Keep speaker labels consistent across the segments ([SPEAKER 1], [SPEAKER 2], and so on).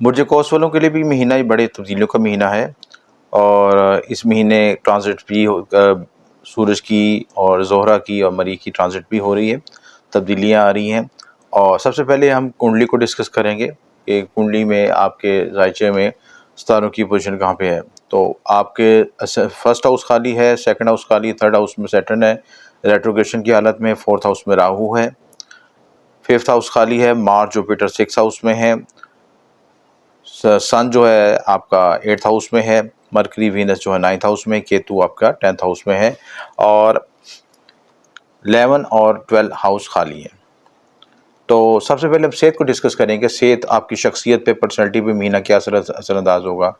[SPEAKER 1] बुर्ज कौस वालों के लिए भी महीना ही बड़े तब्दीलियों का महीना है और इस महीने ट्रांजिट भी सूरज की और ज़ोहरा की और मरीख की ट्रांजिट भी हो रही है, तब्दीलियाँ आ रही हैं। और सबसे पहले हम कुंडली को डिस्कस करेंगे कि कुंडली में आपके ज़ायचे में सितारों की पोजीशन कहाँ पे है। तो आपके फर्स्ट हाउस खाली है, सेकंड हाउस खाली, थर्ड हाउस में सैटर्न है रेट्रोग्रेशन की हालत में, फोर्थ हाउस में राहु है, फिफ्थ हाउस खाली है, मार्स जुपिटर सिक्स हाउस में है, सन जो है आपका एट्थ हाउस में है, मरकरी वीनस जो है नाइन्थ हाउस में, केतु आपका 10th हाउस में है और 11 और 12 हाउस खाली है। तो सबसे पहले हम सेहत को डिस्कस करेंगे। सेहत आपकी शख्सियत पे, पर्सनैलिटी पे महीना क्या असरअंदाज होगा।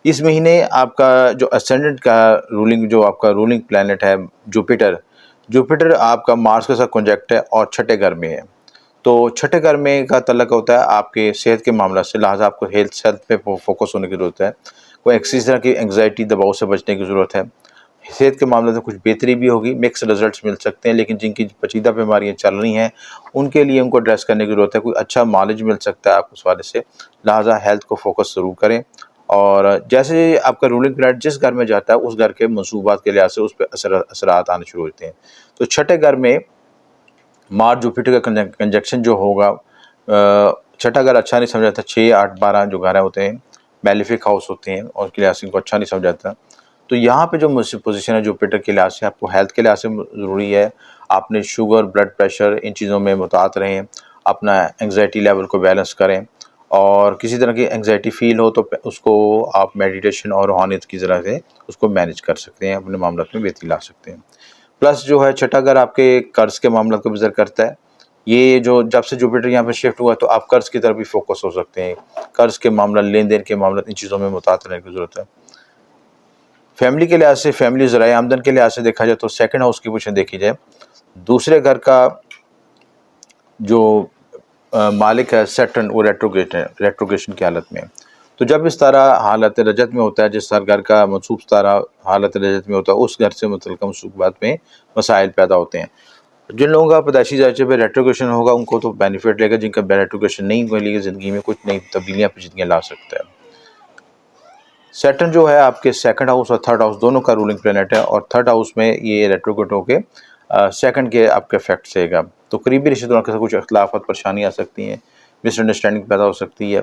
[SPEAKER 1] इस महीने आपका जो असेंडेंट का जो आपका रूलिंग प्लैनेट है जुपिटर आपका मार्स के साथ कॉन्जैक्ट है और छठे घर में है। तो छठे घर में का तल्लक होता है आपके सेहत के मामला से, लिहाजा आपको हेल्थ पे फोकस होने की ज़रूरत है। कोई किसी तरह की एंग्जाइटी दबाव से बचने की ज़रूरत है। सेहत के मामले में कुछ बेहतरी भी होगी, मिक्स रिजल्ट्स मिल सकते हैं, लेकिन जिनकी पेचीदा बीमारियाँ चल रही हैं उनके लिए उनको एड्रेस करने की ज़रूरत है। कोई अच्छा माइलेज मिल सकता है आपको उस वाले से, लिहाजा हेल्थ को फोकस ज़रूर करें। और जैसे आपका रूलिंग प्लैनेट जिस घर में जाता है उस घर के मनसूबात के लिहाज से उस पर असरात आने शुरू होते हैं। तो छठे घर में मार्स जुपिटर का कंजक्शन जो होगा, छठा घर अच्छा नहीं समझा जाता। 6, 8, 12 जो घर होते हैं बेनिफिक हाउस होते हैं और उसके लिहाज से इनको अच्छा नहीं समझा जाता। तो यहाँ पे जो पोजीशन है जुपिटर के लिहाज से आपको हेल्थ के लिहाज से ज़रूरी है। आपने शुगर, ब्लड प्रेशर, इन चीज़ों में मुतात रहें, अपना एंग्जाइटी लेवल को बैलेंस करें और किसी तरह की एंग्जाइटी फील हो तो उसको आप मेडिटेशन और रूहानियत की ज़रिए से उसको मैनेज कर सकते हैं, अपने मामलों में बेहतरी ला सकते हैं। प्लस जो है छठा घर आपके कर्ज के मामला को बिजर करता है। ये जो जब से जुपिटर यहाँ पे शिफ्ट हुआ तो आप कर्ज की तरफ भी फोकस हो सकते हैं। कर्ज के मामला, लेन देन के मामला, इन चीज़ों में मुतात रहने की ज़रूरत है। फैमिली के लिहाज से, फैमिली ज़राए आमदन के लिहाज से देखा जाए तो सेकंड हाउस की पोजीशन देखी जाए, दूसरे घर का जो मालिक है सैटर्न, वो रेट्रोग्रेशन की हालत में। तो जब इस तरह हालत रजत में होता है, जिस घर का मनसूब तारा हालत रजत में होता है, उस घर से मुतल्लिक़ मनसूबात में मसाइल पैदा होते हैं। जिन लोगों का पैदाइशी ज़ायचे पे रेट्रोग्रेशन होगा उनको तो बेनिफिट लेगा, जिनका रेट्रोग्रेशन नहीं मिलेगी ज़िंदगी में कुछ नई तब्दीलियाँ पेचीदगियाँ ला सकता है। सैटर्न जो है आपके सेकंड हाउस और थर्ड हाउस दोनों का रूलिंग प्लैनेट है और थर्ड हाउस में ये रेट्रोग्रेट होके सेकंड के आपके इफेक्ट सेगा। तो करीबी रिश्तेदारों के साथ कुछ अख्तिलाफ़ात, परेशानी आ सकती हैं, मिसअंडरस्टैंडिंग पैदा हो सकती है,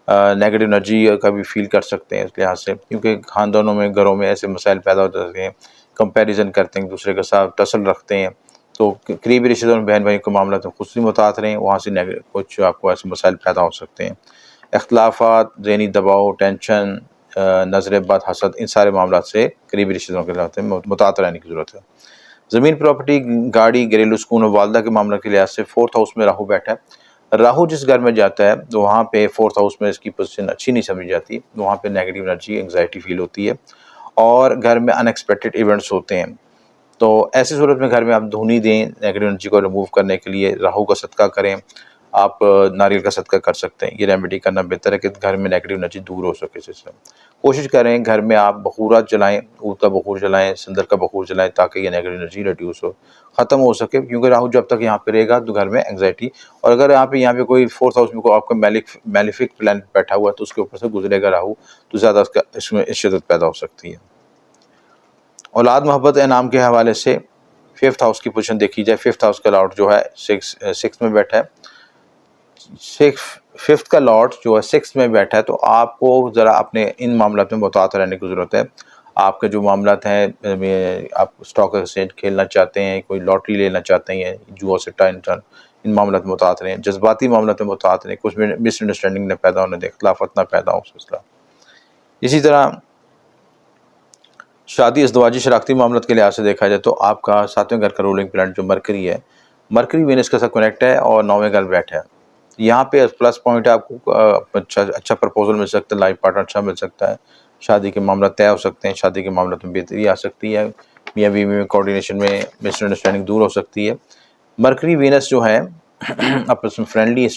[SPEAKER 1] नेगेटिव एनर्जी का भी फील कर सकते हैं इस लिहाज से, क्योंकि ख़ानदानों में, घरों में ऐसे मसाइल पैदा हो जाते हैं, कंपैरिजन करते हैं, एक दूसरे के साथ टसल रखते हैं। तो करीबी रिश्तेदारों, बहन भाई के मामला तो खुद से मुतात रहें, वहाँ से कुछ आपको ऐसे मसाइल पैदा हो सकते हैं। अख्तिलाफ़ात, ज़हनी दबाव, टेंशन, नज़र बद, हसद, इन सारे मामला से करीबी रिश्तेदारों के साथ मुतात रहने की ज़रूरत है। ज़मीन, प्रॉपर्टी, गाड़ी, घरेलू सुकून और वालदा के मामले के लिहाज से फोर्थ हाउस में राहु बैठा है। राहु जिस घर में जाता है तो वहाँ पे फोर्थ हाउस में इसकी पोजीशन अच्छी नहीं समझी जाती, वहाँ पे नेगेटिव एनर्जी, एंग्जाइटी फील होती है और घर में अनएक्सपेक्टेड इवेंट्स होते हैं। तो ऐसी सूरत में घर में आप धूनी दें, नेगेटिव एनर्जी को रिमूव करने के लिए राहु का सदका करें। आप नारियल का सदका कर सकते हैं, ये रेमेडी करना बेहतर है कि घर में नेगेटिव एनर्जी दूर हो सके इससे। कोशिश करें घर में आप बखूरात जलाएँ, ऊद का बखूर जलाएँ, सिंदर का बखूर जलाएँ, ताकि ये नेगेटिव एनर्जी रिड्यूस हो, ख़त्म हो सके, क्योंकि राहु जब तक यहाँ पे रहेगा तो घर में एंग्जाइटी, और अगर यहाँ पे कोई फोर्थ हाउस में कोई आपका मैलेफिक प्लैनेट बैठा हुआ है तो उसके ऊपर से गुजरेगा राहु, तो ज़्यादा इसमें शिद्दत पैदा हो सकती है। औलाद, मोहब्बत, इनाम के हवाले से फिफ्थ हाउस की पोजीशन देखी जाए, फिफ्थ हाउस का लॉर्ड जो है सिक्स में बैठा है, फिफ्थ का लॉर्ड जो है सिक्स में बैठा है, तो आपको ज़रा अपने इन मामलों में मुतात रहने की ज़रूरत है। आपके जो मामलात हैं, आप स्टॉक एक्सचेंज खेलना चाहते हैं, कोई लॉटरी लेना चाहते हैं, जुआ सिट्टा, इन मामलों में मुतात रहें, जज्बाती मामलों में मुतात रहें, कुछ मिसअंडरस्टैंडिंग न पैदा होने दें, इख्तिलाफ़ात ना पैदा हो सिलसिला। इसी तरह शादी, इज़्दवाजी, शराकती मामलों के लिहाज से देखा जाए तो आपका सातवें घर का रूलिंग प्लैनेट जो मरकरी है, मरकरी वीनस के साथ कनेक्ट है और 9वें घर बैठा है। यहाँ पे प्लस पॉइंट है, आपको अच्छा प्रपोजल मिल सकता है, लाइफ पार्टनर अच्छा मिल सकता है, शादी के मामला तय हो सकते हैं, शादी के मामलों में बेहतरी आ सकती है, मियाँ बीवी में कोऑर्डिनेशन में मिसअंडरस्टैंडिंग दूर हो सकती है। मरकरी वीनस जो है आपस में फैमिली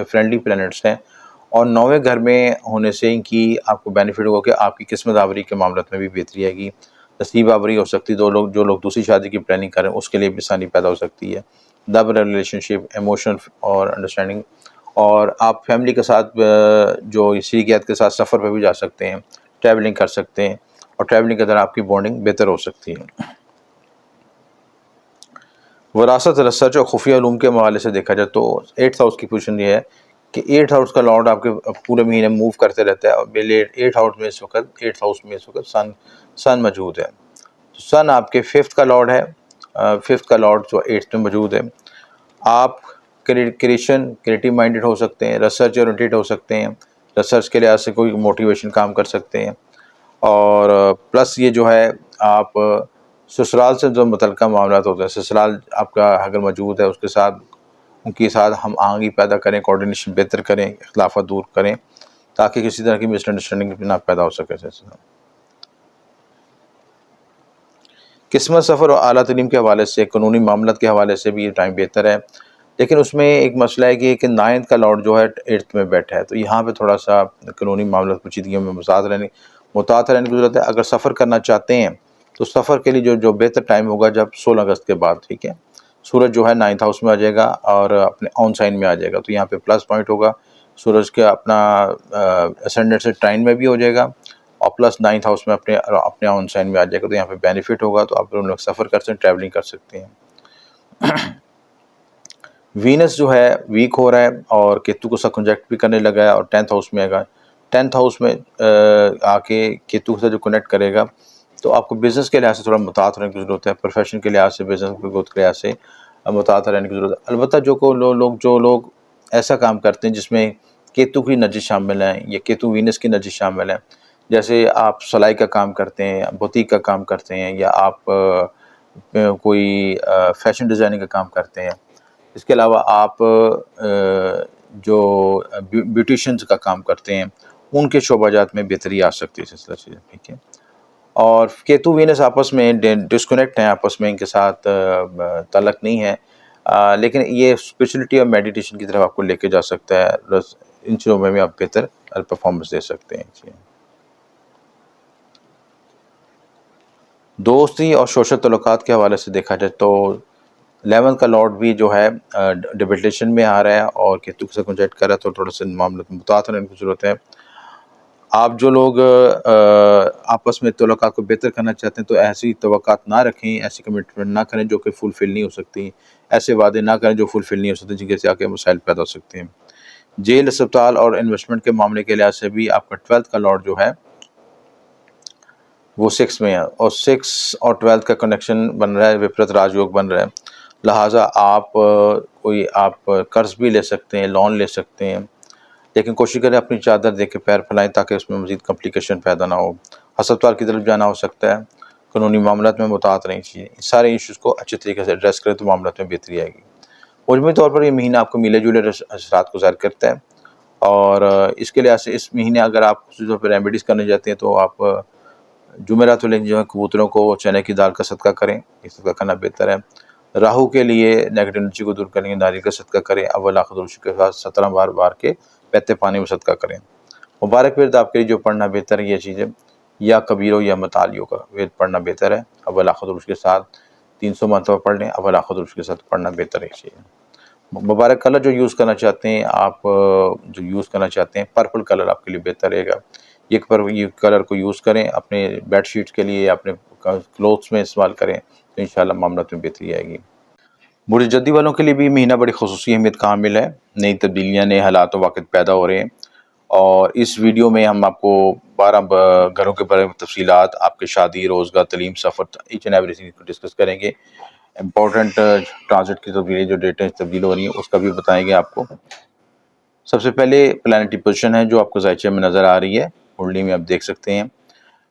[SPEAKER 1] फ्रेंडली प्लैनेट्स हैं और 9वें घर में होने से इनकी आपको बेनिफिट होगा कि आपकी किस्मत आवरी के मामलों में भी बेहतरी आएगी, नसीब आवरी हो सकती है। जो लोग दूसरी शादी की प्लानिंग कर रहे हैं उसके लिए भी आसानी पैदा हो सकती है। डबल रिलेशनशिप, इमोशनल और अंडरस्टैंडिंग और आप फैमिली के साथ जो शरीकियात के साथ सफ़र पे भी जा सकते हैं, ट्रैवलिंग कर सकते हैं और ट्रैवलिंग के दौरान आपकी बॉन्डिंग बेहतर हो सकती है। वरासत, रिसर्च और खुफिया उलूम के हवाले से देखा जाए तो 8th हाउस की पोजीशन ये है कि 8th हाउस का लॉर्ड आपके पूरे महीने मूव करते रहता है और 8th हाउस में इस वक्त 8th हाउस में इस वक्त सन मौजूद है। तो सन आपके 5th का लॉर्ड है, 5th का लॉर्ड जो 8th में मौजूद है। आप क्रिएटिव माइंडेड हो सकते हैं, रिसर्च ओरिएंटेड हो सकते हैं, रिसर्च के लिहाज से कोई मोटिवेशन काम कर सकते हैं और प्लस ये जो है आप ससुराल से जो मुतल्लिका मामलात होते हैं, ससुराल आपका अगर मौजूद है उसके साथ उनके साथ हम आहंगी पैदा करें, कोऑर्डिनेशन बेहतर करें, इख्तिलाफ़ात दूर करें ताकि किसी तरह की मिसअंडरस्टैंडिंग ना पैदा हो सके। किस्मत, सफ़र और आला तलीम के हवाले से, कानूनी मामलात के हवाले से भी ये टाइम बेहतर है, लेकिन उसमें एक मसला है कि 9th का लॉर्ड जो है 8th में बैठा है, तो यहाँ पे थोड़ा सा कानूनी मामलात पेचीदगियों में मुतात रहने की ज़रूरत है। अगर सफ़र करना चाहते हैं तो सफ़र के लिए जो बेहतर टाइम होगा जब 16 अगस्त के बाद, ठीक है, सूरज जो है 9th हाउस में आ जाएगा और अपने ऑन साइन में आ जाएगा, तो यहाँ पे प्लस पॉइंट होगा। सूरज के अपना असेंडेंट से ट्राइन में भी हो जाएगा और प्लस 9th हाउस में अपने ऑन साइन में आ जाएगा, तो यहाँ पे बेनिफिट होगा। तो आप लोग सफ़र कर सकते हैं, ट्रैवलिंग कर सकते हैं। वीनस जो है वीक हो रहा है और केतु को कंजक्ट भी करने लगा है और 10th हाउस में आएगा। 10th हाउस में आके केतु से जो कनेक्ट करेगा तो आपको बिज़नेस के लिहाज से थोड़ा मुतात रहने की ज़रूरत है, प्रोफेशन के लिहाज से, बिज़नेस ग्रोथ के लिहाज से मुतात रहने की ज़रूरत है। अलबत्ता जो लोग ऐसा काम करते हैं जिसमें केतु की नज़र शामिल है या केतु वीनस की नज़र शामिल है, जैसे आप सिलाई का काम करते हैं, बुटीक का काम करते हैं या आप कोई फैशन डिज़ाइनिंग का काम करते हैं, इसके अलावा आप जो ब्यूटिशियंस का काम करते हैं, उनके शोबाजात में बेहतरी आ सकती है इस तरह से, ठीक है। और केतु वीनस आपस में डिस्कनेक्ट हैं, आपस में इनके साथ ताल्लुक़ नहीं है, लेकिन ये स्पिरिचुअलिटी और मेडिटेशन की तरफ आपको लेके जा सकता है। इन चीज़ों में भी आप बेहतर परफॉर्मेंस दे सकते हैं। दोस्ती और सोशल तल्लुकात के हवाले से देखा जाए तो 11th का लॉर्ड भी जो है डिबिटेशन में आ रहा है और केतु के साथ कंजक्ट कर रहा है, तो थोड़ा सा मामले में मुतात रहने की ज़रूरत है। आप जो लोग आपस में तल्लुकात को बेहतर करना चाहते हैं तो ऐसी तवक्कात ना रखें, ऐसी कमिटमेंट ना करें जो कि फुलफ़िल नहीं हो सकती, ऐसे वादे ना करें जो फुलफ़िल नहीं हो सकते, जिनके से आगे मसाइल पैदा हो सकते हैं। जेल, अस्पताल और इन्वेस्टमेंट के मामले के लिहाज से भी आपका 12th का लॉर्ड जो है वो 6 में है और 6 और 12th का कनेक्शन बन रहा है, विपरीत राजयोग बन रहा है। लिहाजा आप कोई कर्ज़ भी ले सकते हैं, लोन ले सकते हैं, लेकिन कोशिश करें अपनी चादर दे के पैर फैलाएँ ताकि उसमें मज़ीद कॉम्प्लिकेशन पैदा ना हो। अस्पताल की तरफ जाना हो सकता है, कानूनी मामलात में मुतात रहनी चाहिए। सारे इश्यूज़ को अच्छे तरीके से एड्रेस करें तो मामलात में बेहतरी आएगी। मजमूई तौर पर ये महीना आपको मिले-जुले असरात को ज़ाहिर करता है और इसके लिहाज से इस महीने अगर आप चीज़ों पर रेमेडीज़ करने जाते हैं तो आप जुमेरात वाले जो है कबूतरों को चने की दाल का सदका करें, ये सदका करना बेहतर है। राहु के लिए नेगेटिव एनर्जी को दूर करने के लिए नारियल का सदका करें, अव्वल आखिर दुरूद के साथ 17 बार के बहते पानी में सदका करें। मुबारक विर्द आपके लिए जो पढ़ना बेहतर है ये चीज़ें या कबीरों या मतालियों का विर्द पढ़ना बेहतर है, अव्वल आखिर दुरूद के साथ 300 मरतबा पढ़ लें, अव्वल आखिर दुरूद के साथ पढ़ना बेहतर है चीज़ें। मुबारक कलर जो यूज़ करना चाहते हैं आप, जो यूज़ करना चाहते हैं पर्पल कलर आपके लिए बेहतर रहेगा। ये कलर को यूज़ करें, अपने बेडशीट्स के लिए, अपने क्लोथ्स में इस्तेमाल करें, तो इंशाल्लाह मामलात में बेहतरी आएगी। बुढ़े जद्दी वालों के लिए भी महीना बड़ी ख़ुसूसी अहमियत का हामिल है। नई तब्दीलियाँ, नए हालात वाक़ित पैदा हो रहे हैं और इस वीडियो में हम आपको 12 घरों के बारे में तफ़सीलात, आपके शादी, रोज़गार, तलीम, सफ़र, ईच एंड एवरीथिंग को डिस्कस करेंगे। इम्पोर्टेंट ट्रांजिट की तब्दीली जो डेटें तब्दील हो रही हैं उसका भी बताएंगे आपको। सबसे पहले प्लैनेटरी पोजीशन है जो आपको ज़ायचे में नज़र आ रही है, कुंडली में आप देख सकते हैं।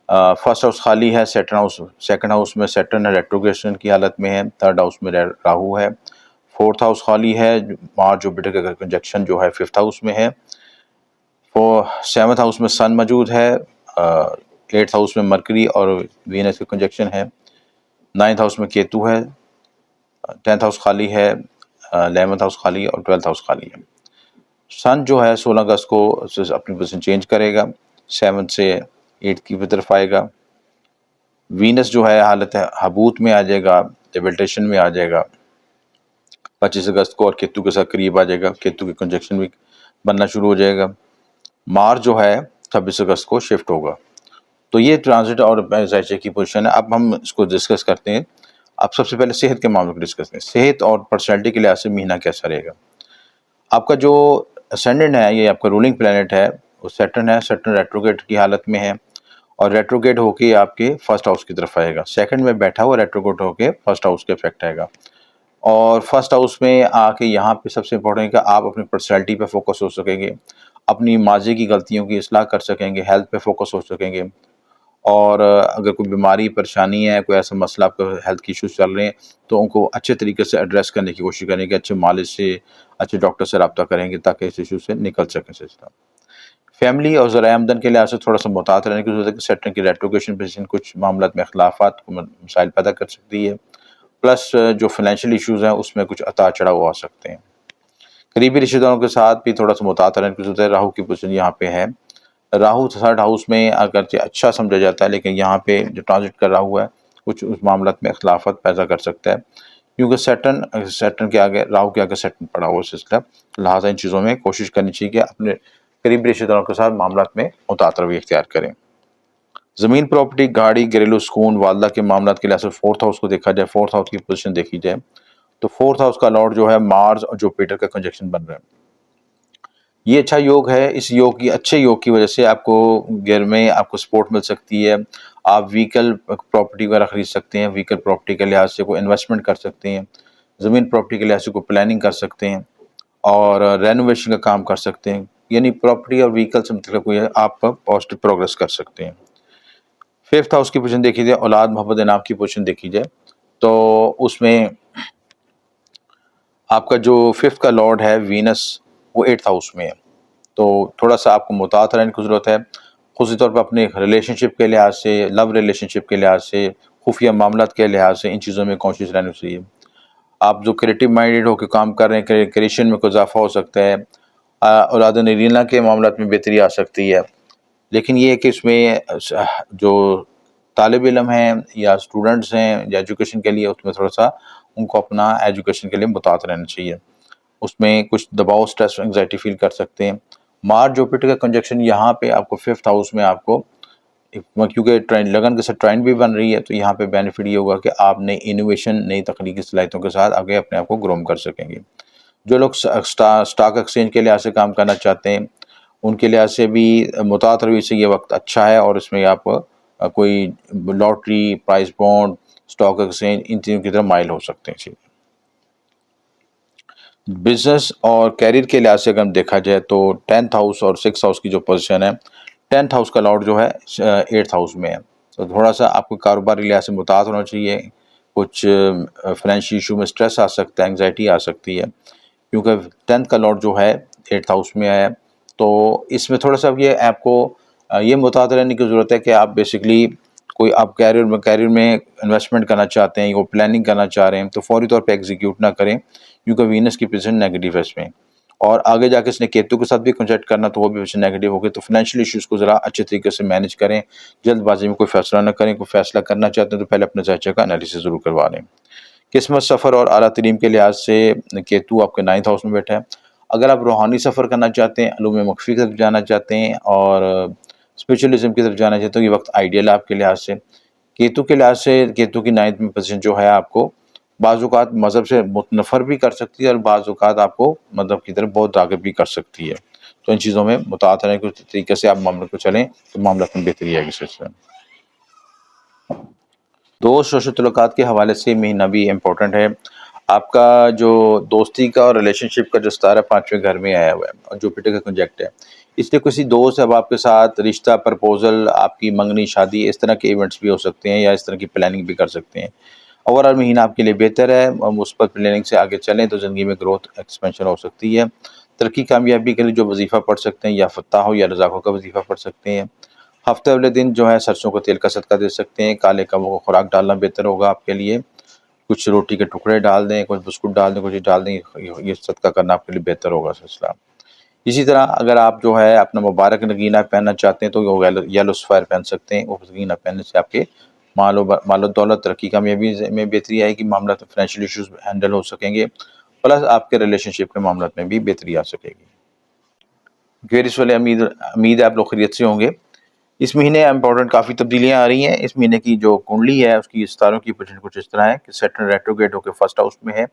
[SPEAKER 1] फर्स्ट हाउस खाली है, सेकंड हाउस में सैटर्न है, रेट्रोग्रेशन की हालत में है। थर्ड हाउस में राहु है। फोर्थ हाउस खाली है, मार्स जुपिटर का कंजक्शन जो है 5th हाउस में है। 7th हाउस में सन मौजूद है। 8th हाउस में मरकरी और वीनस का कंजक्शन है। 9th हाउस में केतु है। 10th हाउस खाली है। 11th हाउस खाली है और 12th हाउस खाली है। सन जो है 16 अगस्त को अपनी पोजीशन चेंज करेगा, 7 से 8 की तरफ आएगा। वीनस जो है हालत है हबूत में आ जाएगा, डेबिटेशन में आ जाएगा 25 अगस्त को और केतु के साथ करीब आ जाएगा। केतु की कंजक्शन भी बनना शुरू हो जाएगा। मार्च जो है 26 अगस्त को शिफ्ट होगा। तो ये ट्रांजिट और ज़ायचे की पोजीशन है। अब हम इसको डिस्कस करते हैं। अब सबसे पहले सेहत के मामलों को डिस्कस करें। सेहत और पर्सनैलिटी के लिहाज से महीना कैसा रहेगा? आपका जो असेंडेंट है, ये आपका रूलिंग प्लैनेट है, वो सैटर्न है। सैटर्न रेट्रोग्रेड की हालत में है और रेट्रोग्रेड होके आपके फर्स्ट हाउस की तरफ आएगा। सेकंड में बैठा हुआ रेट्रोग्रेड होके फर्स्ट हाउस के इफेक्ट आएगा। और फर्स्ट हाउस में आके यहाँ पे सबसे इम्पोर्टेंट है कि आप अपनी पर्सनैलिटी पे फोकस हो सकेंगे, अपनी माज़ी की गलतियों की इस्लाह कर सकेंगे, हेल्थ पे फोकस हो सकेंगे। और अगर कोई बीमारी, परेशानी है, कोई ऐसा मसला आपको हेल्थ के इश्यूज़ चल रहे हैं, तो उनको अच्छे तरीके से एड्रेस करने की कोशिश करेंगे, अच्छे मालिज से, अच्छे डॉक्टर से राब्ता करेंगे ताकि इस इश्यू से निकल सकें सिस्टम। फैमिली और ज़राए आमदन के लिहाज से थोड़ा-सा मुहतात रहने की ज़रूरत है कि सैटर्न की रेट्रोग्रेशन पोज़ीशन कुछ मामलात में इख्तिलाफ़ात मसाइल पैदा कर सकती है। प्लस जो फाइनेंशियल इश्यूज़ हैं, उसमें कुछ उतार-चढ़ाव आ सकते हैं। करीबी रिश्तेदारों के साथ भी थोड़ा-सा मुहतात रहने की ज़रूरत है। राहु की पोज़ीशन यहाँ पे है। राहु थर्ड हाउस में अगरचे अच्छा समझा जाता है, लेकिन यहाँ पे जो ट्रांजिट कर रहा हुआ है, कुछ उस मामलात में इख्तिलाफ़ात पैदा कर सकता है। क्योंकि सैटर्न के आगे, राहु के आगे सैटर्न पड़ा हुआ सिस्टम, लिहाज़ा इन चीज़ों में कोशिश करनी चाहिए कि अपने करीबी रिश्तेदारों के साथ मामलात में मुतात रवैया इख्तियार करें। ज़मीन, प्रॉपर्टी, गाड़ी, घरेलू सुकून, वालदा के मामलात के लिहाज से फोर्थ हाउस को देखा जाए, फोर्थ हाउस की पोज़ीशन देखी जाए, तो फोर्थ हाउस का लॉर्ड जो है मार्स और जुपिटर का कंजंक्शन बन रहा है। ये अच्छा योग है। इस योग की अच्छे योग की वजह से आपको घर में आपको सपोर्ट मिल सकती है। आप व्हीकल प्रॉपर्टी वगैरह खरीद सकते हैं। व्हीकल प्रॉपर्टी के लिहाज से कोई इन्वेस्टमेंट कर सकते हैं। ज़मीन प्रॉपर्टी के लिहाज से कोई प्लानिंग कर सकते हैं और रेनोवेशन का काम कर सकते हैं। यानी प्रॉपर्टी और व्हीकल से मतलब कोई आप पॉजिटिव प्रोग्रेस कर सकते हैं। फिफ्थ हाउस की पोजीशन देखी जाए, औलाद, मोहब्बत, इनाम की पोजीशन देखी जाए, तो उसमें आपका जो फिफ्थ का लॉर्ड है वीनस, वो एट्थ हाउस में है। तो थोड़ा-सा आपको मुहतात रहने की ज़रूरत है, ख़ुसूसी तौर पे अपने रिलेशनशिप के लिहाज से, लव रिलेशनशिप के लिहाज से, खुफिया मामलात के लिहाज से, इन चीज़ों में कॉन्शियस रहना चाहिए। आप जो क्रिएटिव माइंडेड होके काम कर रहे हैं, क्रिएशन में कोई इज़ाफ़ा हो सकता है। औलाद नरीना के मामलात में बेहतरी आ सकती है। लेकिन ये है कि इसमें जो तालिब इल्म हैं या स्टूडेंट्स हैं या एजुकेशन के लिए, उसमें थोड़ा-सा उनको अपना एजुकेशन के लिए मुहतात रहना चाहिए। उसमें कुछ दबाव, स्ट्रेस, एंग्ज़ायटी फ़ील कर सकते हैं। मार्स जुपिटर का कंजंक्शन यहाँ पे आपको फिफ्थ हाउस में आपको क्योंकि ट्रेंड लगन के साथ ट्रेंड भी बन रही है, तो यहाँ पे बेनिफिट ये होगा कि आप नई इनोवेशन, नई तकनीकी सलाहियतों के साथ आगे अपने आप को ग्रोम कर सकेंगे। जो लोग स्टॉक एक्सचेंज के लिहाज से काम करना चाहते हैं, उनके लिहाज से भी मुतात रवैये से ये वक्त अच्छा है और इसमें आप कोई lottery, prize bond, stock exchange, इन चीज़ों की तरफ माइल हो सकते हैं। जी। बिज़नेस और करियर के लिहाज से अगर हम देखा जाए, तो 10th हाउस और 6th हाउस की जो पोजीशन है, 10th हाउस का लॉर्ड जो है 8th हाउस में है। तो थोड़ा-सा आपको कारोबारी लिहाज से मुहतात होना चाहिए। कुछ फाइनेंशियल इशू में स्ट्रेस आ सकता है, एंग्ज़ायटी आ सकती है, क्योंकि 10th का लॉर्ड जो है 8th हाउस में है। तो इसमें थोड़ा-सा ये आपको ये मुहतात रहने की ज़रूरत है कि आप बेसिकली कोई आप कैरियर में इन्वेस्टमेंट करना चाहते हैं, वो प्लानिंग करना चाह रहे हैं, तो फौरी तौर पे एग्जीक्यूट ना करें, क्योंकि वीनस की पोजीशन नेगेटिव है इसमें। और आगे जाके इसने केतु के साथ भी कॉन्टैक्ट करना, तो वो भी पोजीशन नेगेटिव होगी। तो फाइनेंशियल इश्यूज़ को ज़रा अच्छे तरीके से मैनेज करें, जल्दबाजी में कोई फैसला ना करें। कोई फैसला करना चाहते हैं तो पहले अपने ज़ायचे का एनालिसिस ज़रूर करवा लें। किस्मत, सफ़र और आला तरीम के लिहाज से केतु आपके 9th हाउस में बैठा है। अगर आप रूहानी सफ़र करना चाहते हैं, उलूम मख्फ़ी की तरफ जाना चाहते हैं और स्पिरिचुअलिज़्म की तरफ जाना चाहते हो, ये वक्त आइडियल है आपके लिहाज से। केतु के लिहाज से केतु की 9th में पोजीशन जो है आपको बाज़ औक़ात मज़हब से मुतनफ़र भी कर सकती है और बाज़ औक़ात आपको मज़हब की तरफ बहुत राग़िब भी कर सकती है। तो इन चीज़ों में मुहतात रहने के तरीके से आप मामले को चलें, तो मामलात में बेहतरी आएगी सिलसिले में। दोस्त और ताल्लुकात के हवाले से महीना भी इम्पोर्टेंट है। आपका जो दोस्ती का और रिलेशनशिप का जो सितारा 5वें घर में आया हुआ है और जुपिटर का कंजंक्ट है, इसलिए किसी दोस्त अब आपके साथ रिश्ता, प्रपोज़ल, आपकी मंगनी, शादी, इस तरह के इवेंट्स भी हो सकते हैं या इस तरह की प्लानिंग भी कर सकते हैं। ओवरऑल महीना आपके लिए बेहतर है और मुस्बत प्लानिंग से आगे चलें तो ज़िंदगी में ग्रोथ, एक्सपेंशन हो सकती है। तरक्की, कामयाबी के लिए जो वज़ीफ़ा पढ़ सकते हैं, या फ़त्ताह हो या रज़ाक़ों का वज़ीफ़ा पढ़ सकते हैं। हफ्ते वाले दिन जो है सरसों का तेल का सदका दे सकते हैं। काले कबों को खुराक डालना बेहतर होगा आपके लिए। कुछ रोटी के टुकड़े डाल दें, कुछ बिस्कुट डाल दें, कुछ डाल दें, ये सदका करना आपके लिए बेहतर होगा सिलसिला। इसी तरह अगर आप जो है अपना मुबारक नगीना पहनना चाहते हैं, तो वो येलो सफ़ायर पहन सकते हैं। वो नगीना पहनने से आपके मालो दौलत, तरक्की, कामयाबी में बेहतरी आएगी। मामला फाइनेंशियल इश्यूज़ हैंडल हो सकेंगे, प्लस आपके रिलेशनशिप के मामलों में भी बेहतरी आ सकेगी। क्वेरीज वाले उम्मीद है आप लोग खैरियत से होंगे। इस महीने इंपॉर्टेंट काफ़ी तब्दीलियाँ आ रही हैं। इस महीने की जो कुंडली है उसकी सितारों की पोजीशन कुछ इस तरह है कि सैटर्न रेट्रोग्रेड होकर फर्स्ट हाउस में है,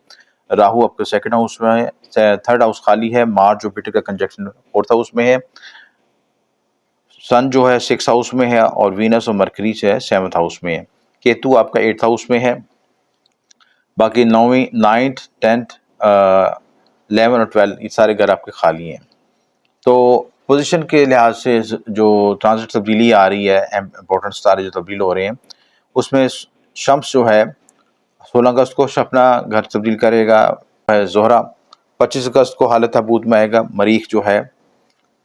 [SPEAKER 1] राहु आपका सेकंड हाउस में है, थर्ड हाउस खाली है, मार्स जुपिटर का कंजक्शन फोर्थ हाउस में है, सन जो है सिक्स हाउस में है और वीनस और मरकरी जो है सेवंथ हाउस में है, केतु आपका एट्थ हाउस में है। बाकी नौवीं नाइन्थ टेंथ 11 और 12 ये सारे घर आपके खाली हैं। तो पोजीशन के लिहाज से जो ट्रांजिट तब्दीली आ रही है, इंपॉर्टेंट सितारे जो तब्दील हो रहे हैं, उसमें शम्स जो है 16 अगस्त को अपना घर तब्दील करेगा, ज़ोहरा 25 अगस्त को हालत हबूत में आएगा, मरीख जो है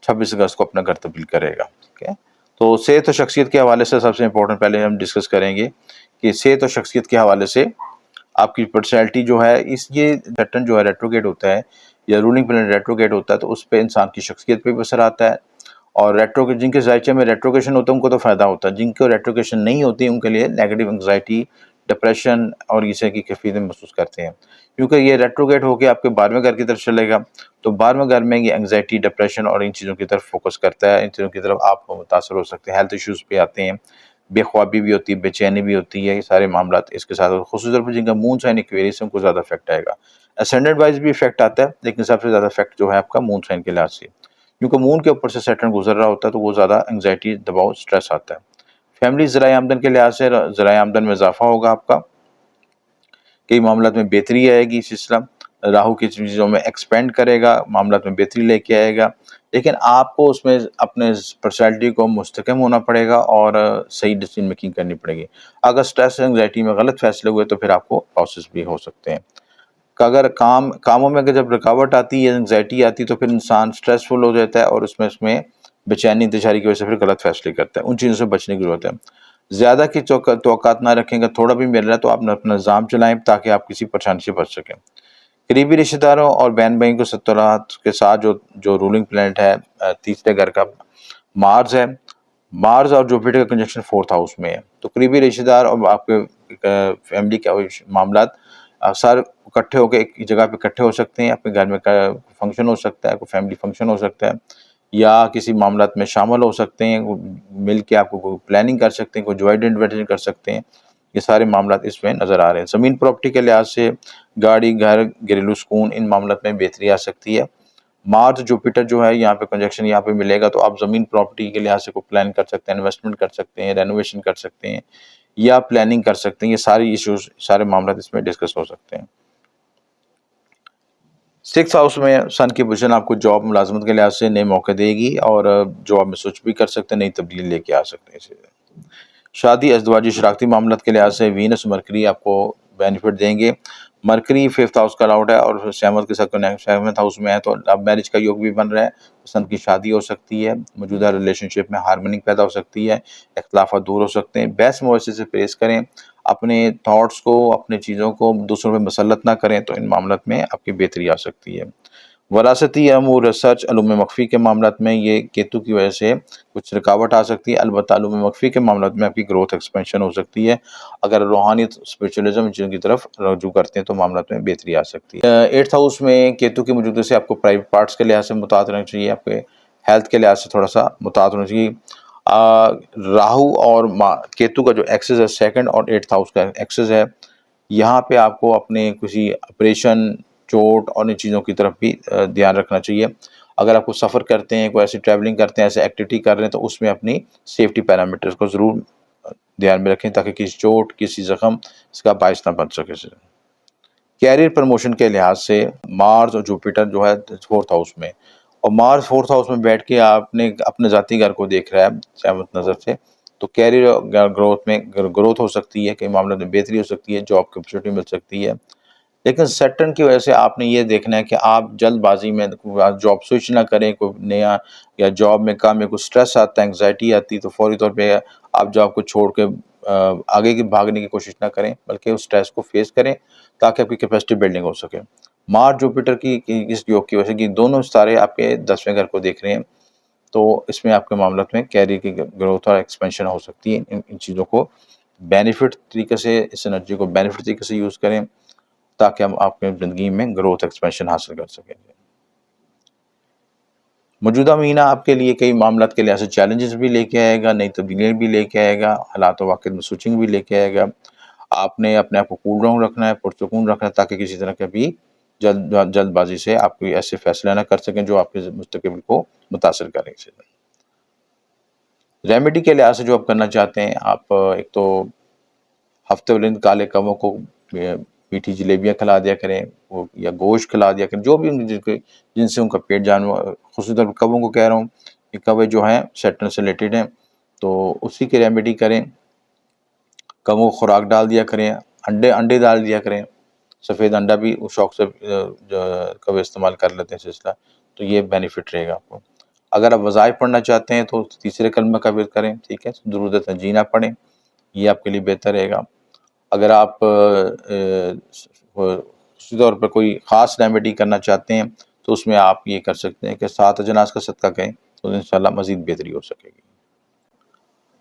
[SPEAKER 1] 26 अगस्त को अपना घर तब्दील करेगा। ठीक है, तो सेहत और शख्सियत के हवाले से सबसे इम्पोर्टेंट पहले हम डिस्कस करेंगे कि सेहत और शख्सियत के हवाले से आपकी पर्सनैलिटी जो है, इस ये सैटर्न जो है रेट्रोगेट होता है या रूलिंग प्लैनेट रेट्रोगेट होता है, तो उस पर इंसान की शख्सियत पे भी असर आता है। और रेट्रो जिनके जायचे में रेट्रोगेशन होता है उनको तो फ़ायदा होता है, जिनको रेट्रोगेशन नहीं होती उनके लिए नेगेटिव एंग्जाइटी, डिप्रेशन और इस तरह की कैफियतें महसूस करते हैं, क्योंकि ये रेट्रोगेट होकर आपके 12वें घर की तरफ चलेगा। तो 12वें घर में ये एंग्जाइटी, डिप्रेशन और इन चीज़ों की तरफ फोकस करता है, इन चीज़ों की तरफ आप मुतासर हो सकते हैं, हेल्थ इश्यूज़ पे आते हैं, बेख्वाबी भी होती है, बेचैनी भी होती है, ये सारे मामला इसके साथ। ख़ुसूस तौर पर जिनका मून साइन एक्वेरियस है उनको ज़्यादा इफेक्ट आएगा। असेंडेंट वाइज भी इफेक्ट आता है, लेकिन सबसे ज़्यादा इफेक्ट जो है आपका मून साइन के लिहाज से, क्योंकि मून के ऊपर से सैटर्न गुजर रहा होता है, तो वो ज़्यादा एंग्जाइटी, दबाव, स्ट्रेस आता है। फैमिली ज़राए आमदन के लिहाज से ज़राए आमदन में इजाफा होगा आपका, कई मामलात में बेहतरी आएगी, सिलसिला राहु की चीज़ों में एक्सपेंड करेगा, मामलात में बेहतरी लेके आएगा, लेकिन आपको उसमें अपने पर्सनैलिटी को मुस्तकम होना पड़ेगा और सही डिसीजन मेकिंग करनी पड़ेगी। अगर स्ट्रेस एंग्जाइटी में गलत फैसले हुए तो फिर आपको लॉसेस भी हो सकते हैं। अगर कामों में अगर जब रुकावट आती है, एंग्जाइटी आती है, तो फिर इंसान स्ट्रेसफुल हो जाता है और उसमें बेचैनी, इंतज़ारी की वजह से फिर गलत फैसले करता है। उन चीज़ों से बचने की ज़रूरत है। ज़्यादा की तवक्कात ना रखेंगे, थोड़ा भी मिल रहा है तो आप अपना निज़ाम चलाएँ ताकि आप किसी परेशानी से बच सकें। करीबी रिश्तेदारों और बहन-भाई को सत्तरात के साथ जो जो रूलिंग प्लैनेट है तीसरे घर का मार्स है। मार्स और जुपिटर का कंजंक्शन फोर्थ हाउस में है, तो करीबी रिश्तेदार और आपके फैमिली के मामलात सारे इकट्ठे होकर एक जगह पे इकट्ठे हो सकते हैं। अपने घर में फंक्शन हो सकता है, कोई फैमिली फंक्शन हो सकता है, या किसी मामलात में शामिल हो सकते हैं, मिल के आपको कोई प्लानिंग कर सकते हैं, कोई जॉइंट इन्वेस्टमेंट कर सकते हैं। ये सारे मामलात इसमें नज़र आ रहे हैं। ज़मीन प्रॉपर्टी के लिहाज से गाड़ी, घर, घरेलू सुकून, इन मामलात में बेहतरी आ सकती है। मार्स जुपिटर जो है यहाँ पे कंजक्शन यहाँ पे मिलेगा, तो आप ज़मीन प्रॉपर्टी के लिहाज से कोई प्लान कर सकते हैं, इन्वेस्टमेंट कर सकते हैं, रेनोवेशन कर सकते हैं या प्लानिंग कर सकते हैं। ये सारी इश्यूज़, सारे मामला इसमें डिस्कस हो सकते हैं। सिक्स हाउस में सन की पोजीशन आपको जॉब, मुलाजमत के लिहाज से नए मौके देगी और जॉब में स्विच भी कर सकते हैं, नई तब्दीली लेके आ सकते हैं इसे। शादी, अज़दवाजी, शराकती मामलात के लिहाज से वीनस, मरकरी आपको बेनिफिट देंगे। मरकरी फिफ्थ हाउस का लॉर्ड है और सेवंथ के साथ सेवंथ हाउस में है, तो लव मैरिज का योग भी बन रहा है, पसंद की शादी हो सकती है, मौजूदा रिलेशनशिप में हार्मनी पैदा हो सकती है, इख्तलाफात दूर हो सकते हैं। बेस्ट मौके से पेश करें, अपने थॉट्स को, अपनी चीज़ों को दूसरों पे मुसल्लत ना करें, तो इन मामलों में आपकी बेहतरी आ सकती है। वरासती अमूर, रिसर्च, उलूम मख्फ़ी के मामलात में ये केतु की वजह से कुछ रुकावट आ सकती है, अलबत्ता उलूम मख्फ़ी के मामलात में आपकी ग्रोथ, एक्सपेंशन हो सकती है। अगर रूहानियत, स्पिरिचुअलिज़्म की तरफ रुजू करते हैं तो मामलात में बेहतरी आ सकती है। 8th हाउस में केतु की मौजूदगी से आपको प्राइवेट पार्ट्स के लिहाज से मुतात रहना चाहिए, आपके हेल्थ के लिहाज से थोड़ा-सा मुतात होना चाहिए। राहु और केतु का जो एक्सिस है, 2nd और 8th हाउस का एक्सिस है, यहाँ पे आपको अपने किसी ऑपरेशन, चोट और इन चीज़ों की तरफ भी ध्यान रखना चाहिए। अगर आपको सफ़र करते हैं, कोई ऐसी ट्रैवलिंग करते हैं, ऐसे एक्टिविटी कर रहे हैं, तो उसमें अपनी सेफ्टी पैरामीटर्स को ज़रूर ध्यान में रखें ताकि किसी चोट, किसी ज़ख्म इसका बायस ना बन सके। कैरियर प्रमोशन के लिहाज से मार्स और जुपिटर जो है 4th हाउस में, और मार्स 4th हाउस में बैठ के आपने अपने ज़ाती घर को देख रहा है 7th नज़र से, तो कैरियर ग्रोथ में ग्रोथ हो सकती है, कई मामलों में बेहतरी हो सकती है, जॉब की अपॉर्चुनिटी मिल सकती है। लेकिन सैटर्न की वजह से आपने ये देखना है कि आप जल्दबाजी में जॉब स्विच ना करें, कोई नया या जॉब में काम में कुछ स्ट्रेस आता है, एंग्जाइटी आती है, तो फौरी तौर पे आप जॉब को छोड़ के आगे की भागने की कोशिश ना करें, बल्कि उस स्ट्रेस को फेस करें ताकि आपकी कैपेसिटी बिल्डिंग हो सके। मार्स जुपिटर की इस योग की वजह से कि दोनों सितारे आपके 10वें घर को देख रहे हैं, तो इसमें आपके मामलों में कैरियर की ग्रोथ और एक्सपेंशन हो सकती है। इन चीज़ों को बेनिफिट तरीके से, इस एनर्जी को बेनिफिट तरीके से यूज़ करें ताकि हम अपनी ज़िंदगी में ग्रोथ, एक्सपेंशन हासिल कर सकें। मौजूदा महीना आपके लिए कई मामलात के लिहाज से चैलेंजेस भी लेके आएगा, नई तब्दीलियाँ भी लेके आएगा, हालात व वाक़िअत में स्विचिंग भी लेके आएगा। आपने अपने आप को कूल डाउन रखना है, पुरसुकून रखना है, ताकि किसी तरह का भी जल्दबाज़ी से आप कोई ऐसे फैसले ना कर सकें जो आपके मुस्तक़बिल को मुतासिर करें। रेमेडी के लिहाज से जो आप करना चाहते हैं, आप एक तो हफ्ते वाले दिन काले कौवों को मीठी जलेबियाँ खिला दिया करें, वो या गोश्त खिला दिया करें, जो भी जिनसे उनका पेट जानवर, ख़ुसूसन कौवों को कह रहा हूँ, ये कौवे जो हैं सैटर्न से रिलेटेड हैं, तो उसी की रेमेडी करें। कौवों को खुराक डाल दिया करें, अंडे डाल दिया करें, सफ़ेद अंडा भी शौक़ से कौवे इस्तेमाल कर लेते हैं सिलसिला, तो ये बेनिफिट रहेगा आपको। अगर आप वज़ाइफ पढ़ना चाहते हैं तो तीसरे कलमा का विर्द करें, ठीक है, दुरूद तंजीना पढ़ें, ये आपके लिए बेहतर रहेगा। अगर आप ख़ुशी तौर पर कोई ख़ास रेमेडी करना चाहते हैं तो उसमें आप ये कर सकते हैं कि 7 अजनास का सदका करें, तो इंशाअल्लाह मज़ीद बेहतरी हो सकेगी।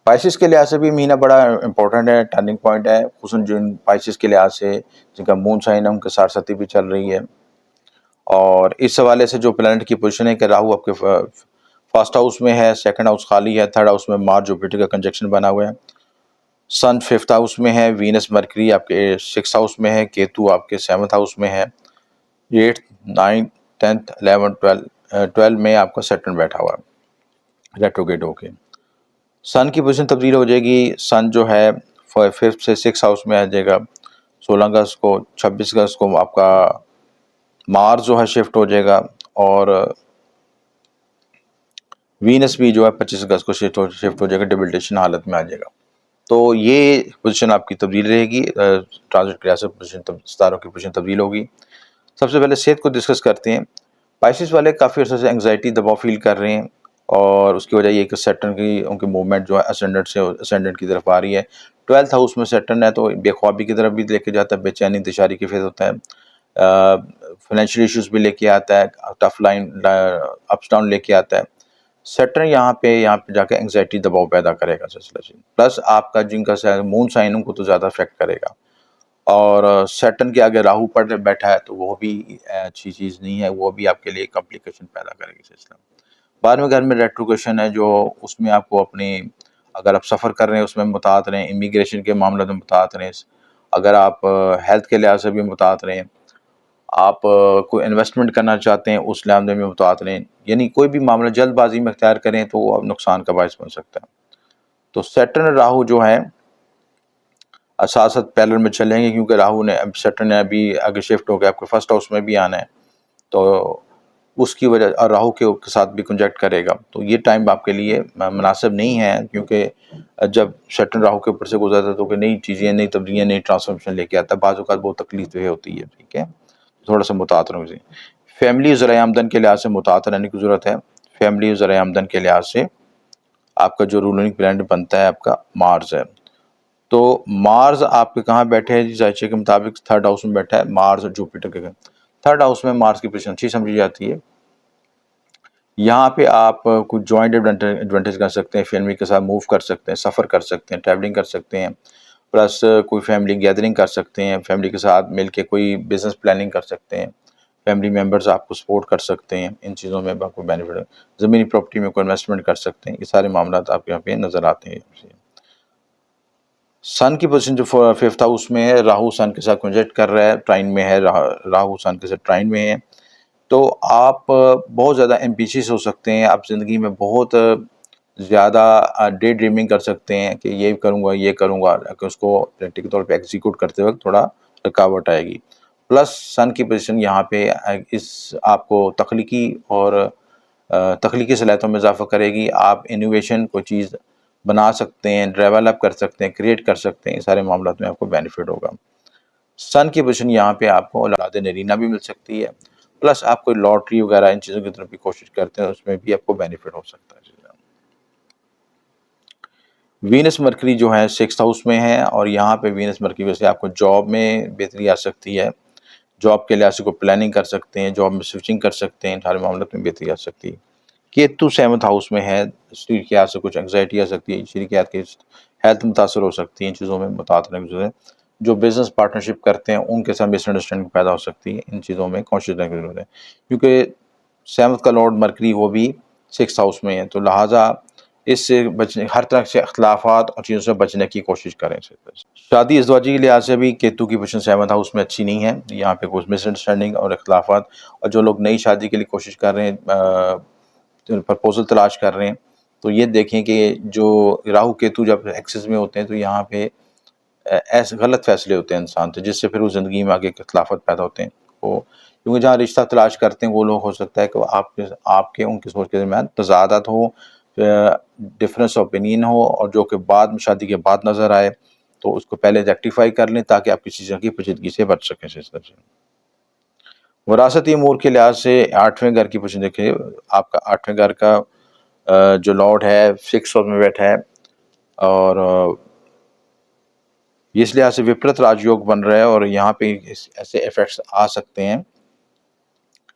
[SPEAKER 1] स्पाइसेस के लिहाज से भी महीना बड़ा इंपॉर्टेंट है, टर्निंग पॉइंट है, ख़ुसूसन जिन स्पाइसेस के लिहाज से जिनका मून साइन है, उनके साढ़े भी चल रही है। और इस हवाले से जो प्लैनेट की पोजीशन है कि राहु आपके फर्स्ट हाउस में है, सेकंड हाउस खाली है, थर्ड हाउस में मार्स जुपिटर का कंजक्शन बना हुआ है, सन 5th हाउस में है, वीनस मरकरी आपके 6th हाउस में है, केतु आपके 7th हाउस में है, 8th 9th 10th 11th 12 में आपका सैटर्न बैठा हुआ है रेट्रोग्रेड होके। सन की पोजीशन तब्दील हो जाएगी, सन जो है 5th से 6th हाउस में आ जाएगा, 16 अगस्त को, 26 अगस्त को आपका मार्स जो है शिफ्ट हो जाएगा, और वीनस भी जो है 25 अगस्त को शिफ्ट हो जाएगा, डिबिलिटेशन हालत में आ जाएगा। तो ये पोजीशन आपकी तब्दील रहेगी, ट्रांजिट के लिहाज से पोजीशन सितारों की पोजीशन तब्दील होगी। सबसे पहले सेहत को डिस्कस करते हैं। स्पाइसेस वाले काफ़ी अर्से से एंग्जाइटी दबाव फील कर रहे हैं, और उसकी वजह ये कि सैटर्न की उनकी मूवमेंट जो है असेंडेंट से असेंडेंट की तरफ आ रही है। 12th हाउस में सैटर्न है तो बेख्वाबी की तरफ भी लेके जाता है, बेचैनी इंतशारी की फेज होता है, फाइनेंशियल इश्यूज भी लेके आता है, टफ लाइन अप्स डाउन लेके आता है। सैटर्न यहाँ पे जाके एंग्जाइटी दबाव पैदा करेगा सिलसिला से, प्लस आपका जिनका मून साइन उनको तो ज़्यादा अफेक्ट करेगा, और सैटर्न के आगे राहु पढ़ बैठा है तो वो भी अच्छी चीज़ नहीं है, वो भी आपके लिए कॉम्प्लिकेशन पैदा करेगी सिलसिला। बाद में घर में रेट्रोगेशन है जो उसमें आपको अपनी, अगर आप सफ़र कर रहे हैं उसमें मुतात रहें, इमिग्रेशन के मामले में मुतात रहें, अगर आप हेल्थ के लिहाज से भी मुतात रहें, आप कोई इन्वेस्टमेंट करना चाहते हैं उस लिहाज में मुतात रहें, यानी कोई भी मामला जल्दबाजी में अख्तियार करें तो वो नुकसान का बायस बन सकता है। तो सैटर्न राहु जो है साथ साथ पैरेलल में चलेंगे, क्योंकि राहु ने सैटर्न ने अभी आगे शिफ्ट हो गया, आपके फर्स्ट हाउस में भी आना है, तो उसकी वजह, और राहु के साथ भी कंजक्ट करेगा, तो ये टाइम आपके लिए मुनासिब नहीं है, क्योंकि जब सैटर्न राहु के ऊपर से गुजरता है तो कोई नई चीज़ें, नई तब्दीलियाँ, नई ट्रांसफॉर्मेशन लेके आता है, बाज़ औक़ात बहुत तकलीफ होती है, ठीक है, थोड़ा सा मुतात रहें। फैमिली ज़राए आमदन के लिहाज से मुतात रहने की ज़रूरत है। फैमिली ज़राए आमदन के लिहाज से आपका जो रूलिंग प्लैनेट बनता है आपका मार्स है, तो मार्स आपके कहाँ बैठे हैं, जायचे के मुताबिक 3rd हाउस में बैठा है मार्स और जुपिटर के। 3rd हाउस में मार्स की पोजीशन अच्छी समझी जाती है। यहाँ पे आप कुछ जॉइंट एडवांटेज कर सकते हैं, फैमिली के साथ मूव कर सकते हैं, सफ़र कर सकते हैं, ट्रैवलिंग कर सकते हैं, प्लस कोई फैमिली गैदरिंग कर सकते हैं, फैमिली के साथ मिलके कोई बिज़नेस प्लानिंग कर सकते हैं, फैमिली मेंबर्स आपको सपोर्ट कर सकते हैं, इन चीज़ों में आपको बेनिफिट है। ज़मीनी प्रॉपर्टी में कोई इन्वेस्टमेंट कर सकते हैं, ये सारे मामलात आपके यहाँ पे नज़र आते हैं। सन की पोजीशन जो 5th हाउस में है, राहु सन के साथ कंजक्ट कर रहा है, ट्राइन में है, राहु सन के साथ ट्राइन में है, तो आप बहुत ज़्यादा एम्बिशियस हो सकते हैं, आप ज़िंदगी में बहुत ज़्यादा डे ड्रीमिंग कर सकते हैं कि ये करूँगा, कि उसको प्रैक्टिकल तौर पे एग्जीक्यूट करते वक्त थोड़ा रुकावट आएगी। प्लस सन की पोजीशन यहाँ पे इस आपको तख्लीकी सलाहियतों में इजाफा करेगी, आप इनोवेशन कोई चीज़ बना सकते हैं, डेवलप कर सकते हैं, क्रिएट कर सकते हैं, सारे मामलों में आपको बेनिफिट होगा। सन की पोजीशन यहाँ पे आपको औलाद नरीना भी मिल सकती है, प्लस आप कोई लॉटरी वगैरह इन चीज़ों की तरफ भी कोशिश करते हैं, उसमें भी आपको बेनिफिट हो सकता है। वीनस मरकरी जो है 6th हाउस में है, और यहाँ पे वीनस मरकरी वजह से आपको जॉब में बेहतरी आ सकती है, जॉब के लिहाज से कोई प्लानिंग कर सकते हैं, जॉब में स्विचिंग कर सकते हैं, सारे मामलों में बेहतरी आ सकती है। केतु 7th हाउस में है, शरीर के लिहाज से कुछ एंग्जाइटी आ सकती है, शरीर के लिहाज की हेल्थ मुतासर हो सकती है, इन चीज़ों में मुतासर, जो बिज़नेस पार्टनरशिप करते हैं उनके साथ मिसअंडरस्टैंडिंग पैदा हो सकती है, इन चीज़ों में कॉन्शियस रहने की ज़रूरत है, क्योंकि 7th का लॉर्ड मरकरी वो भी 6th हाउस में है, तो लिहाजा इससे बचने, हर तरह से अख्तिलाफ़ात और चीज़ों से बचने की कोशिश करें। शादी अज़वाजी के लिहाज से भी केतु की पोजीशन 7th हाउस में अच्छी नहीं है। यहाँ पे कुछ मिसअंडरस्टैंडिंग और इख्तिलाफ़ात, और जो लोग नई शादी के लिए कोशिश कर रहे हैं, प्रपोज़ल तलाश कर रहे हैं, तो ये देखें कि जो राहु केतु जब एक्सिस में होते हैं तो यहाँ पे ऐसे गलत फ़ैसले होते हैं इंसान से, जिससे फिर वो ज़िंदगी में आगे इख्तिलाफ़ात पैदा होते हैं। वो क्योंकि जहाँ रिश्ता तलाश करते हैं वो लोग, हो सकता है कि आपके उनकी सोच के दरमियान तज़ादत हो, डिफरेंस ओपिनियन हो, और जो कि बाद में शादी के बाद नज़र आए, तो उसको पहले रेक्टिफ़ाई कर लें ताकि आप किसी चीज़ की पेचीदगी से बच सकें। सिस्टर, विरासती अमूर के लिहाज से 8वें घर की पोजीशन देखिए, आपका 8वें घर का जो लॉर्ड है 6th हाउस में बैठा है, और इस लिहाज से विपरीत राजयोग बन रहा है, और यहाँ पे ऐसे इफेक्ट्स आ सकते हैं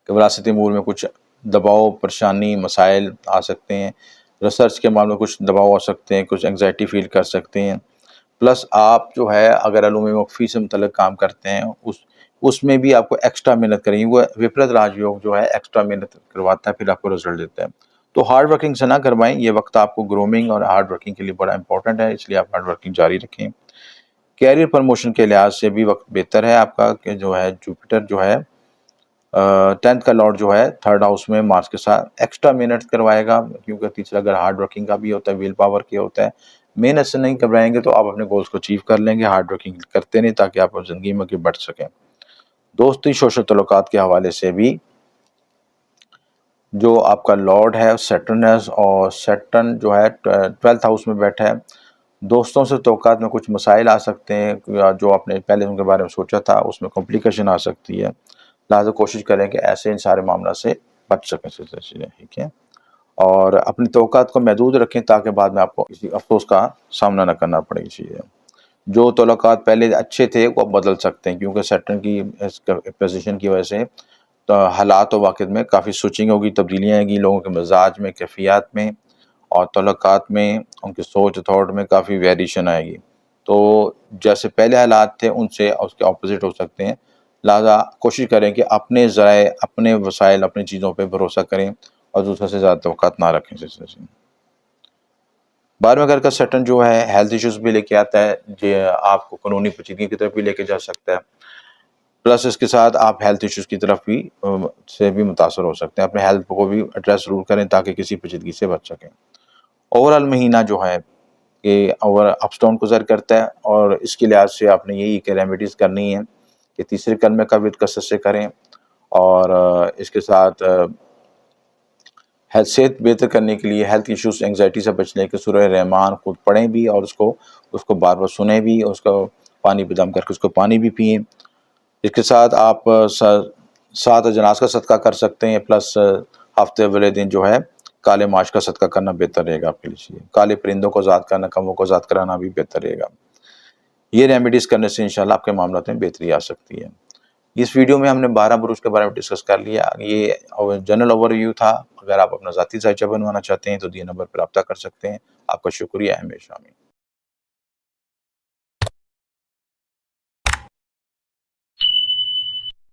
[SPEAKER 1] कि विरासती अमूर में कुछ दबाव, परेशानी, मसाइल आ सकते हैं। रिसर्च के मामले में कुछ दबाव आ सकते हैं, कुछ एंग्जाइटी फील कर सकते हैं। प्लस आप जो है अगर अलूम वक्फ़ी से मुतल्लिक़ काम करते हैं, उसमें भी आपको एक्स्ट्रा मेहनत करेंगे। वो विपरीत राजयोग जो है एक्स्ट्रा मेहनत करवाता है, फिर आपको रिजल्ट देता है। तो हार्ड वर्किंग से ना करवाएं, ये वक्त आपको ग्रूमिंग और हार्ड वर्किंग के लिए बड़ा इंपॉर्टेंट है, इसलिए आप हार्ड वर्किंग जारी रखें। कैरियर प्रमोशन के लिहाज से भी वक्त बेहतर है आपका, कि जो है जुपिटर जो है 10th का लॉर्ड जो है 3rd हाउस में मार्स के साथ एक्स्ट्रा मेहनत करवाएगा, क्योंकि तीसरा अगर हार्ड वर्किंग का भी होता है, विल पावर के होता है। मेहनत से नहीं करवाएंगे तो आप अपने गोल्स को अचीव कर लेंगे, हार्ड वर्किंग करते नहीं, ताकि आप ज़िंदगी में आगे बढ़ सकें। दोस्ती, सोशल तल्लुकात के हवाले से भी जो आपका लॉर्ड है सैटर्न है, और सैटर्न जो है 12th हाउस में बैठा है। दोस्तों से तल्लुकात में कुछ मसाइल आ सकते हैं, जो आपने पहले उनके बारे में सोचा था उसमें कॉम्प्लिकेशन आ सकती है, लिहाजा कोशिश करें कि ऐसे इन सारे मामलों से बच सकें। ठीक है, और अपनी तवक्कात को महदूद रखें ताकि बाद में आपको किसी अफसोस का सामना न करना पड़े। चीज़ें जो तल्लुकात पहले अच्छे थे वो अब बदल सकते हैं, क्योंकि सैटर्न की पोजीशन की वजह से तो हालात व वाक़िअत में काफ़ी स्विचिंग होगी, तब्दीलियाँ आएंगी लोगों के मिजाज में, कैफियत में, और तल्लुकात में, उनकी सोच थॉट में काफ़ी वेरिएशन आएगी। तो जैसे पहले हालात थे उनसे उसके ऑपोजिट हो सकते हैं, लिहाजा कोशिश करें कि अपने ज़राए, अपने वसाइल, अपनी चीज़ों पे भरोसा करें और दूसरों से ज़्यादा तवक्कात ना रखें। 12वें घर का सैटर्न जो है हेल्थ इश्यूज़ भी लेके आता है, जो आपको कानूनी पेचीदगी की तरफ भी लेके जा सकता है। प्लस इसके साथ आप हेल्थ इश्यूज़ की तरफ भी से भी मुतासर हो सकते हैं। अपने हेल्थ को भी एड्रेस ज़रूर करें ताकि किसी पेचीदगी से बच सकें। ओवरऑल महीना जो है ये ओवर अप्स डाउन गुज़र करता है, और इसके लिहाज से आपने यही कि रेमेडीज़ करनी है कि तीसरे कलमे का विर्द कसरत से करें, और इसके साथ हेल्थ सेहत बेहतर करने के लिए, हेल्थ इश्यूज़, एंग्जायटी से बचने के सूरह रहमान खुद पढ़ें भी, और उसको बार-बार सुनें भी, उसको पानी पे दम करके उसको पानी भी पिएँ। इसके साथ आप 7 अजनास का सदका कर सकते हैं, प्लस हफ्ते वाले दिन जो है काले माश का सदका करना बेहतर रहेगा आपके लिए। काले परिंदों को ज़ात करना, कौवों को ज़ात कराना भी बेहतर रहेगा। ये रेमेडीज़ करने से इंशाल्लाह आपके मामलात में बेहतरी आ सकती है। इस वीडियो में हमने 12 बुरुज के बारे में डिस्कस कर लिया। ये जनरल ओवरव्यू था। अगर आप अपना ज़ाती ज़ायचा बनवाना चाहते हैं तो दिए नंबर पर रब्ता कर सकते हैं। आपका शुक्रिया हमेशा में।